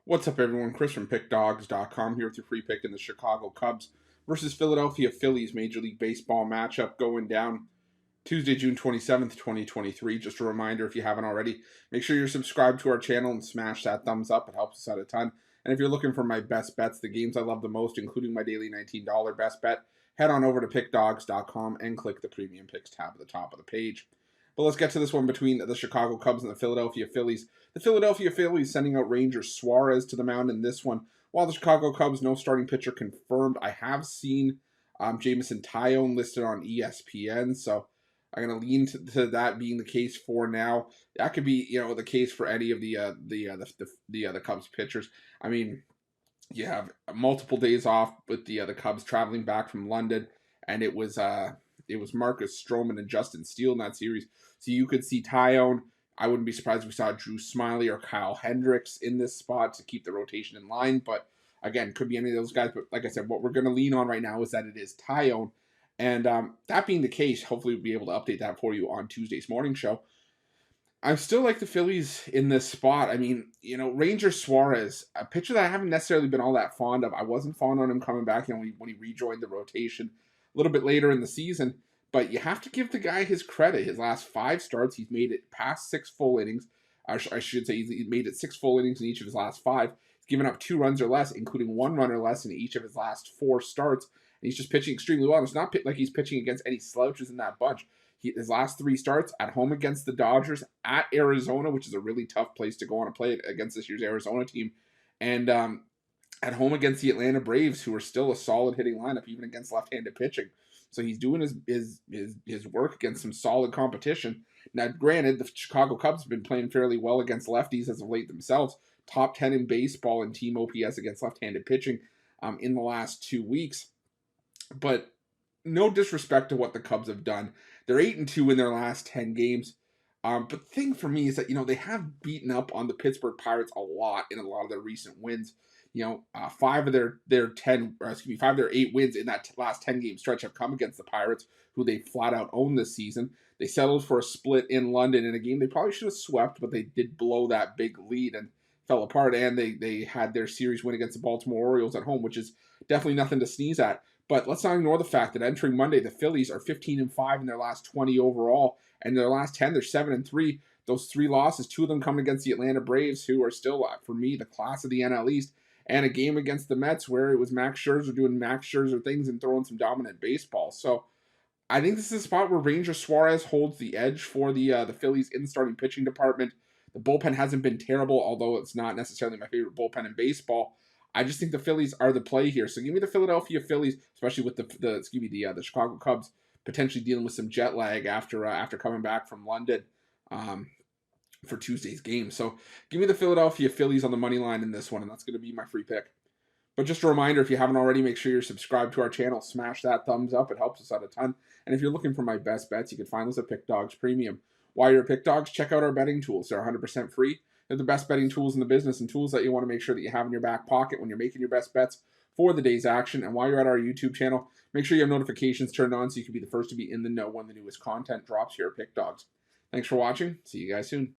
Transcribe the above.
What's up, everyone? Chris from Pickdawgz.com here with your free pick in the Chicago Cubs versus Philadelphia Phillies Major League Baseball matchup going down Tuesday, June 27th, 2023. Just a reminder, if you haven't already, make sure you're subscribed to our channel and smash that thumbs up. It helps us out a ton. And if you're looking for my best bets, the games I love the most, including my daily $19 best bet, head on over to Pickdawgz.com and click the Premium Picks tab at the top of the page. But let's get to this one between the Chicago Cubs and the Philadelphia Phillies. The Philadelphia Phillies sending out Ranger Suarez to the mound in this one, while the Chicago Cubs, no starting pitcher confirmed. I have seen Jameson Taillon listed on ESPN, so I'm going to lean to that being the case for now. That could be, the case for any of the Cubs pitchers. I mean, you have multiple days off with the Cubs traveling back from London, and it was Marcus Stroman and Justin Steele in that series. So you could see Taillon. I wouldn't be surprised if we saw Drew Smyly or Kyle Hendricks in this spot to keep the rotation in line. But again, could be any of those guys. But like I said, what we're going to lean on right now is that it is Taillon. And that being the case, hopefully we'll be able to update that for you on Tuesday's morning show. I still like the Phillies in this spot. I mean, Ranger Suarez, a pitcher that I haven't necessarily been all that fond of. I wasn't fond on him coming back, when he rejoined the rotation a little bit later in the season. But you have to give the guy his credit. His last 5 starts, he's made it past 6 full innings. I should say he's made it 6 full innings in each of his last 5. He's given up 2 runs or less, including 1 run or less in each of his last 4 starts. And he's just pitching extremely well. And it's not like he's pitching against any slouches in that bunch. His last 3 starts at home against the Dodgers, at Arizona, which is a really tough place to go on and play against this year's Arizona team, and at home against the Atlanta Braves, who are still a solid hitting lineup, even against left-handed pitching. So he's doing his work against some solid competition. Now, granted, the Chicago Cubs have been playing fairly well against lefties as of late themselves. Top 10 in baseball in team OPS against left-handed pitching in the last 2 weeks. But no disrespect to what the Cubs have done. They're 8-2 in their last 10 games. But the thing for me is that, they have beaten up on the Pittsburgh Pirates a lot in a lot of their recent wins. 5 of their 8 wins in that last 10-game stretch have come against the Pirates, who they flat out own this season. They settled for a split in London in a game they probably should have swept, but they did blow that big lead and fell apart. And they had their series win against the Baltimore Orioles at home, which is definitely nothing to sneeze at. But let's not ignore the fact that entering Monday, the Phillies are 15-5 in their last 20 overall, and their last 10, they're 7-3. Those 3 losses, 2 of them coming against the Atlanta Braves, who are still, for me, the class of the NL East, and a game against the Mets where it was Max Scherzer doing Max Scherzer things and throwing some dominant baseball. So I think this is a spot where Ranger Suarez holds the edge for the Phillies in the starting pitching department. The bullpen hasn't been terrible, although it's not necessarily my favorite bullpen in baseball. I just think the Phillies are the play here. So give me the Philadelphia Phillies, especially with the Chicago Cubs potentially dealing with some jet lag after coming back from London for Tuesday's game. So give me the Philadelphia Phillies on the money line in this one, and that's going to be my free pick. But just a reminder, if you haven't already, make sure you're subscribed to our channel. Smash that thumbs up. It helps us out a ton. And if you're looking for my best bets, you can find those at Pick Dawgz Premium. While you're at Pick Dawgz, check out our betting tools. They're 100% free. They're the best betting tools in the business and tools that you want to make sure that you have in your back pocket when you're making your best bets for the day's action. And while you're at our YouTube channel, make sure you have notifications turned on so you can be the first to be in the know when the newest content drops here at Pick Dawgz. Thanks for watching. See you guys soon.